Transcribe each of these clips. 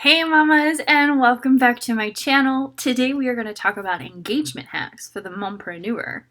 Hey mamas, and welcome back to my channel. Today we are going to talk about engagement hacks for the mompreneur.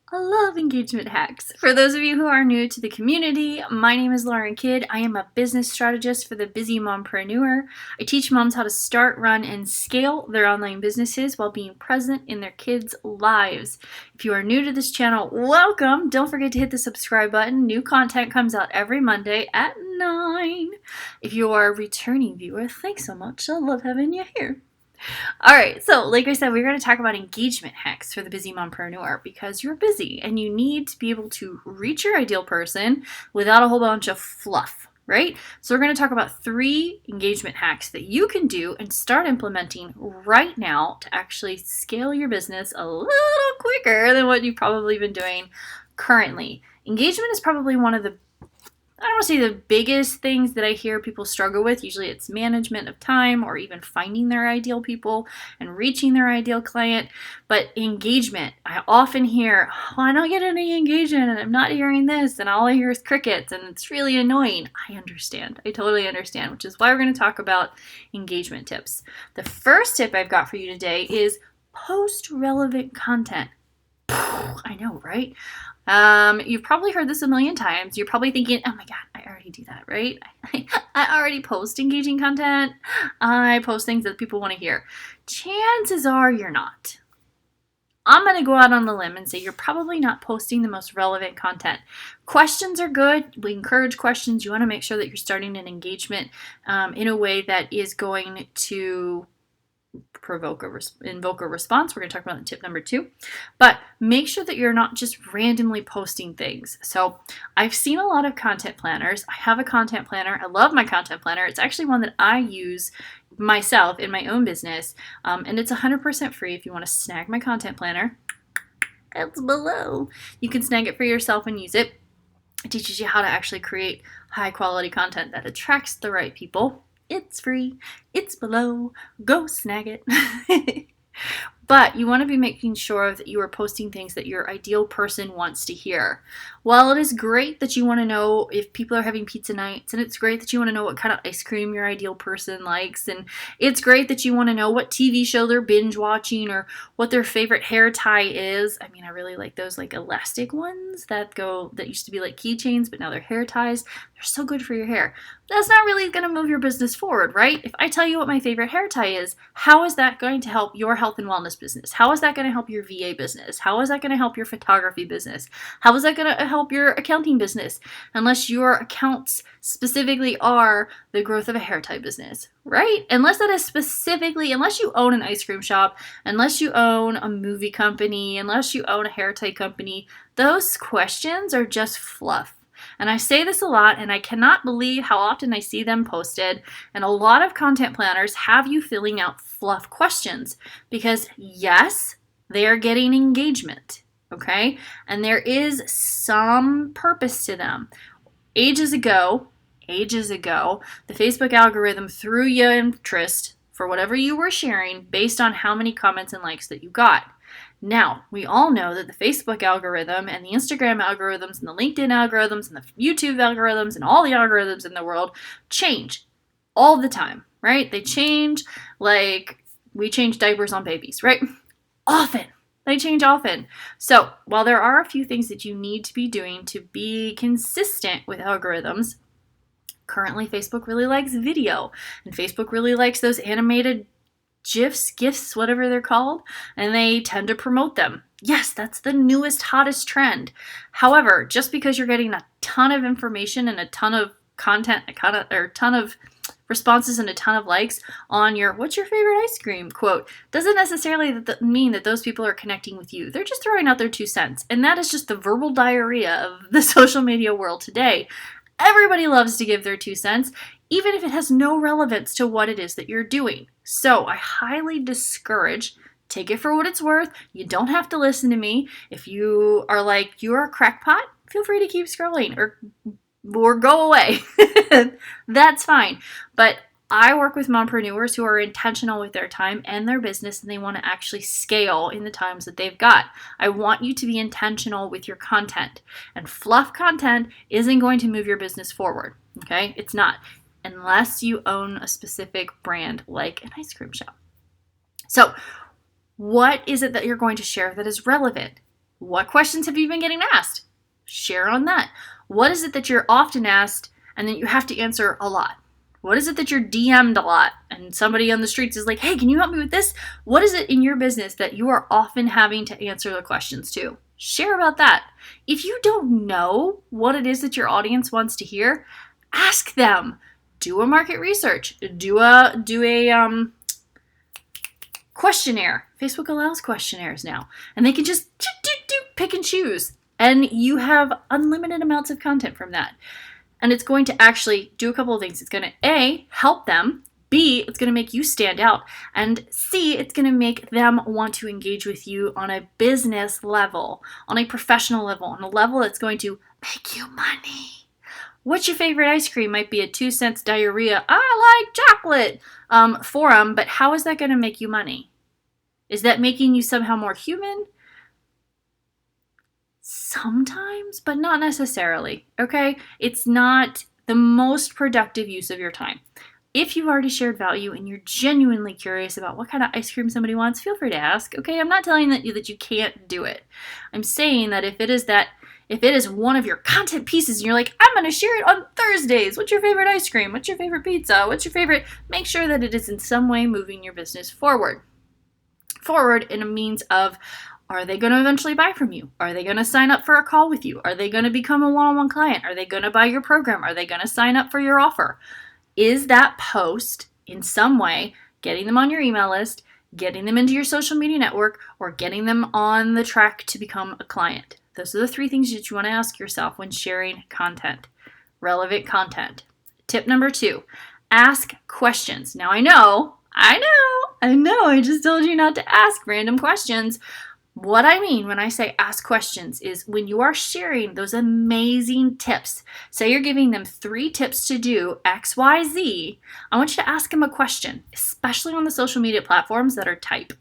I love engagement hacks. For those of you who are new to the community, my name is Lauren Kidd. I am a business strategist for the busy mompreneur. I teach moms how to start, run, and scale their online businesses while being present in their kids' lives. If you are new to this channel, welcome. Don't forget to hit the subscribe button. New content comes out every Monday at 9. If you are a returning viewer, thanks so much. I love having you here. Alright, so like I said, we're going to talk about engagement hacks for the busy mompreneur because you're busy and you need to be able to reach your ideal person without a whole bunch of fluff, right? So we're going to talk about 3 engagement hacks that you can do and start implementing right now to actually scale your business a little quicker than what you've probably been doing currently. Engagement is probably one of the I don't want to say the biggest things that I hear people struggle with. Usually it's management of time or even finding their ideal people and reaching their ideal client. But engagement, I often hear, I don't get any engagement and I'm not hearing this and all I hear is crickets and it's really annoying. I understand. I totally understand, which is why we're going to talk about engagement tips. The first tip I've got for you today is post relevant content. I know, right? You've probably heard this a million times. You're probably thinking, oh my God, I already do that, right? I already post engaging content. I post things that people want to hear. Chances are you're not. I'm going to go out on the limb and say you're probably not posting the most relevant content. Questions are good. We encourage questions. You want to make sure that you're starting an engagement in a way that is going to invoke a response. We're going to talk about tip number 2, but make sure that you're not just randomly posting things. So I've seen a lot of content planners. I have a content planner. I love my content planner. It's actually one that I use myself in my own business, and it's 100% free. If you want to snag my content planner, it's below. You can snag it for yourself and use it. It teaches you how to actually create high quality content that attracts the right people. It's free. It's below. Go snag it. But you want to be making sure that you are posting things that your ideal person wants to hear. While it is great that you want to know if people are having pizza nights, and it's great that you want to know what kind of ice cream your ideal person likes, and it's great that you want to know what TV show they're binge watching or what their favorite hair tie is. I mean, I really like those like elastic ones that used to be like keychains, but now they're hair ties. They're so good for your hair. That's not really going to move your business forward, right? If I tell you what my favorite hair tie is, how is that going to help your health and wellness business? How is that going to help your VA business? How is that going to help your photography business? How is that going to help your accounting business? Unless your accounts specifically are the growth of a hair tie business, right? Unless you own an ice cream shop, unless you own a movie company, unless you own a hair tie company, those questions are just fluff. And I say this a lot, and I cannot believe how often I see them posted. And a lot of content planners have you filling out fluff questions because, yes, they are getting engagement, okay? And there is some purpose to them. Ages ago, the Facebook algorithm threw you interest for whatever you were sharing based on how many comments and likes that you got. Now, we all know that the Facebook algorithm and the Instagram algorithms and the LinkedIn algorithms and the YouTube algorithms and all the algorithms in the world change all the time, right? They change like we change diapers on babies, right? Often. They change often. So while there are a few things that you need to be doing to be consistent with algorithms, currently Facebook really likes video and Facebook really likes those animated GIFs, whatever they're called, and they tend to promote them. Yes, that's the newest, hottest trend. However, just because you're getting a ton of information and a ton of content, a ton of responses and a ton of likes on your "what's your favorite ice cream" quote, doesn't necessarily mean that those people are connecting with you. They're just throwing out their 2 cents. And that is just the verbal diarrhea of the social media world today. Everybody loves to give their 2 cents, even if it has no relevance to what it is that you're doing. So I highly discourage, take it for what it's worth. You don't have to listen to me. If you are like, you're a crackpot, feel free to keep scrolling or go away. That's fine. But I work with mompreneurs who are intentional with their time and their business, and they want to actually scale in the times that they've got. I want you to be intentional with your content. And fluff content isn't going to move your business forward. Okay? It's not. unless you own a specific brand like an ice cream shop. So what is it that you're going to share that is relevant? What questions have you been getting asked? Share on that. What is it that you're often asked and then you have to answer a lot? What is it that you're DM'd a lot and somebody on the streets is like, hey, can you help me with this? What is it in your business that you are often having to answer the questions to? Share about that. If you don't know what it is that your audience wants to hear, ask them. Do a market research. Do a questionnaire. Facebook allows questionnaires now, and they can just pick and choose, and you have unlimited amounts of content from that. And it's going to actually do a couple of things. It's going to A, help them. B, it's going to make you stand out. And C, it's going to make them want to engage with you on a business level, on a professional level, on a level that's going to make you money. What's your favorite ice cream? Might be a 2 cents diarrhea, I like chocolate forum, but how is that going to make you money? Is that making you somehow more human? Sometimes, but not necessarily, okay? It's not the most productive use of your time. If you've already shared value and you're genuinely curious about what kind of ice cream somebody wants, feel free to ask, okay? I'm not telling that you can't do it. I'm saying that if it is one of your content pieces and you're like, I'm going to share it on Thursdays. What's your favorite ice cream? What's your favorite pizza? What's your favorite? Make sure that it is in some way moving your business forward. Forward in a means of, are they going to eventually buy from you? Are they going to sign up for a call with you? Are they going to become a one-on-one client? Are they going to buy your program? Are they going to sign up for your offer? Is that post in some way getting them on your email list, getting them into your social media network, or getting them on the track to become a client? Those are the 3 things that you want to ask yourself when sharing content, relevant content. Tip number 2, ask questions. Now I know, I just told you not to ask random questions. What I mean when I say ask questions is when you are sharing those amazing tips, say you're giving them 3 tips to do X, Y, Z, I want you to ask them a question, especially on the social media platforms that are type.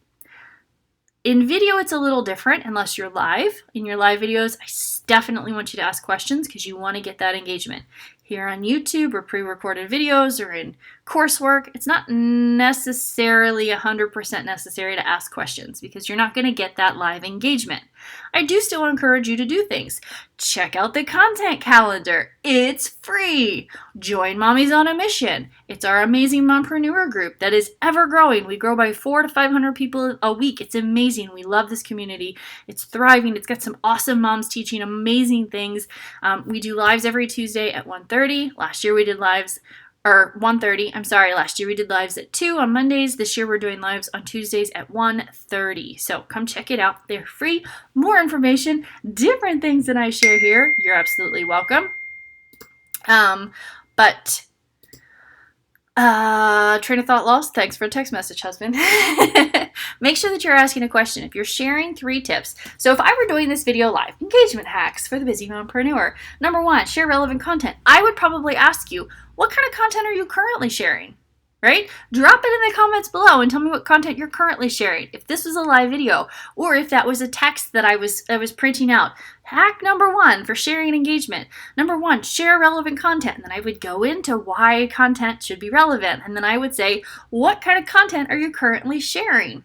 In video, it's a little different unless you're live. In your live videos, I definitely want you to ask questions because you want to get that engagement. Here on YouTube or pre-recorded videos or in coursework, it's not necessarily 100% necessary to ask questions because you're not going to get that live engagement. I do still encourage you to do things. Check out the content calendar. It's free. Join Mommies on a Mission. It's our amazing mompreneur group that is ever growing. We grow by 400 to 500 people a week. It's amazing. We love this community. It's thriving. It's got some awesome moms teaching amazing things. We do lives every Tuesday at 1:30. Last year we did lives or 1:30. Last year we did lives at 2 on Mondays. This year we're doing lives on Tuesdays at 1:30. So come check it out. They're free. More information, different things that I share here. You're absolutely welcome. Train of thought lost. Thanks for a text message, husband. Make sure that you're asking a question. If you're sharing 3 tips. So if I were doing this video live, engagement hacks for the busy mompreneur. Number 1, share relevant content. I would probably ask you, what kind of content are you currently sharing? Right? Drop it in the comments below and tell me what content you're currently sharing. If this was a live video or if that was a text that I was printing out. Hack number 1 for sharing engagement. Number 1, share relevant content. And then I would go into why content should be relevant. And then I would say, what kind of content are you currently sharing?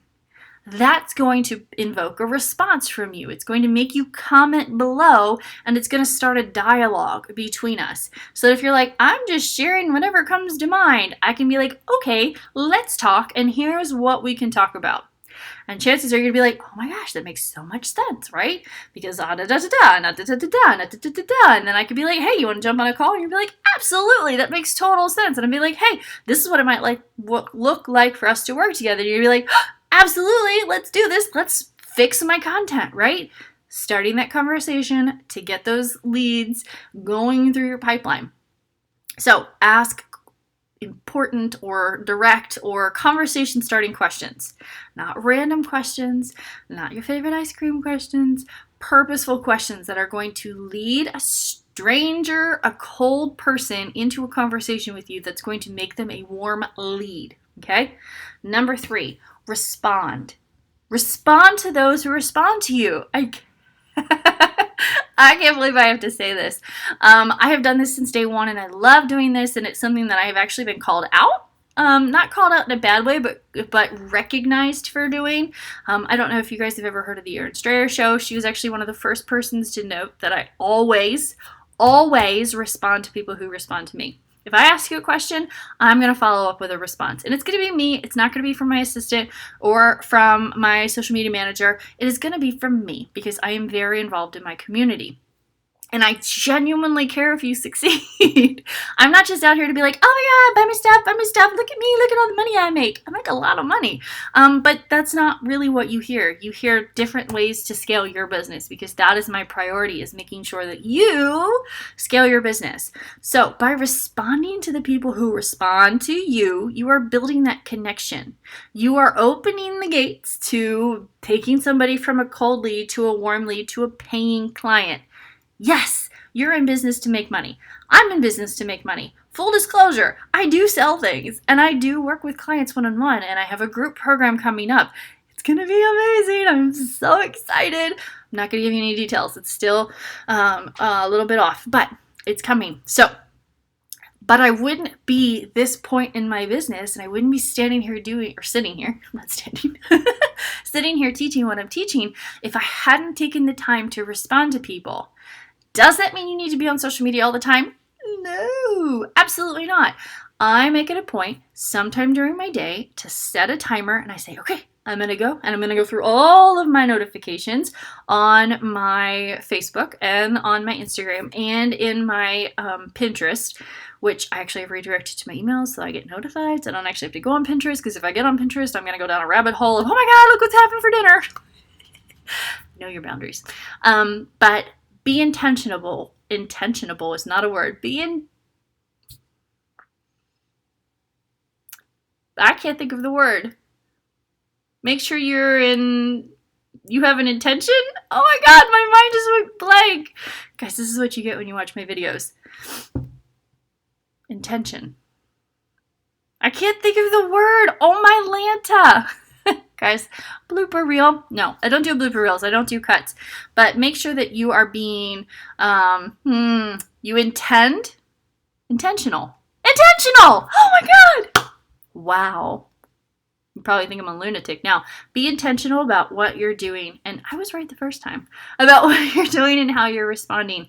That's going to invoke a response from you. It's going to make you comment below and it's going to start a dialogue between us. So if you're like, I'm just sharing whatever comes to mind, I can be like, okay, let's talk and here's what we can talk about. And chances are you're going to be like, oh my gosh, that makes so much sense, right? Because da da da da da, da da da da da, da da da, and then I could be like, hey, you want to jump on a call? And you'd be like, absolutely, that makes total sense. And I'd be like, hey, this is what it might look like for us to work together. And you'd be like, absolutely, let's do this. Let's fix my content, right? Starting that conversation to get those leads going through your pipeline. So ask important or direct or conversation starting questions, not random questions, not your favorite ice cream questions, purposeful questions that are going to lead a stranger, a cold person into a conversation with you that's going to make them a warm lead. Okay. Number 3, respond. Respond to those who respond to you. I can't believe I have to say this. I have done this since day one, and I love doing this, and it's something that I have actually been called out. Not called out in a bad way, but recognized for doing. I don't know if you guys have ever heard of the Erin Strayer show. She was actually one of the first persons to note that I always respond to people who respond to me. If I ask you a question, I'm going to follow up with a response. And it's going to be me. It's not going to be from my assistant or from my social media manager. It is going to be from me because I am very involved in my community. And I genuinely care if you succeed. I'm not just out here to be like, oh my God, buy my stuff, look at me, look at all the money I make. I make a lot of money. But that's not really what you hear. You hear different ways to scale your business because that is my priority, is making sure that you scale your business. So by responding to the people who respond to you, you are building that connection. You are opening the gates to taking somebody from a cold lead to a warm lead to a paying client. Yes, you're in business to make money. I'm in business to make money. Full disclosure, I do sell things and I do work with clients one-on-one, and I have a group program coming up. It's going to be amazing. I'm so excited. I'm not going to give you any details. It's still a little bit off, but it's coming. But I wouldn't be this point in my business, and I wouldn't be sitting here teaching what I'm teaching if I hadn't taken the time to respond to people. Does that mean you need to be on social media all the time? No, absolutely not. I make it a point sometime during my day to set a timer, and I say, okay, I'm going to go through all of my notifications on my Facebook and on my Instagram and in my Pinterest, which I actually have redirected to my emails so I get notified. So I don't actually have to go on Pinterest, because if I get on Pinterest, I'm going to go down a rabbit hole of, oh my God, look what's happened for dinner. Know your boundaries. But be intentional. Intentionable is not a word. I can't think of the word. Make sure you have an intention. Oh my God, my mind just went blank. Guys, this is what you get when you watch my videos. Intention. I can't think of the word. Oh my Lanta. Guys, blooper reel. No, I don't do blooper reels. I don't do cuts. But make sure that you are being, intentional. Intentional. Oh my God. Wow. You probably think I'm a lunatic. Now, be intentional about what you're doing. And I was right the first time about what you're doing and how you're responding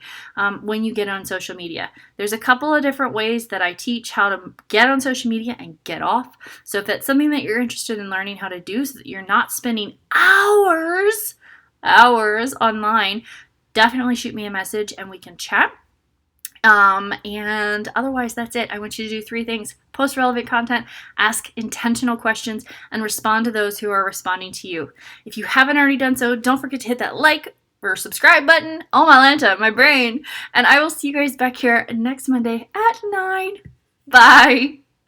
when you get on social media. There's a couple of different ways that I teach how to get on social media and get off. So if that's something that you're interested in learning how to do so that you're not spending hours online, definitely shoot me a message and we can chat. And otherwise, that's it. I want you to do 3 things. Post relevant content, ask intentional questions, and respond to those who are responding to you. If you haven't already done so, don't forget to hit that like or subscribe button. Oh my Lanta, my brain. And I will see you guys back here next Monday at 9. Bye.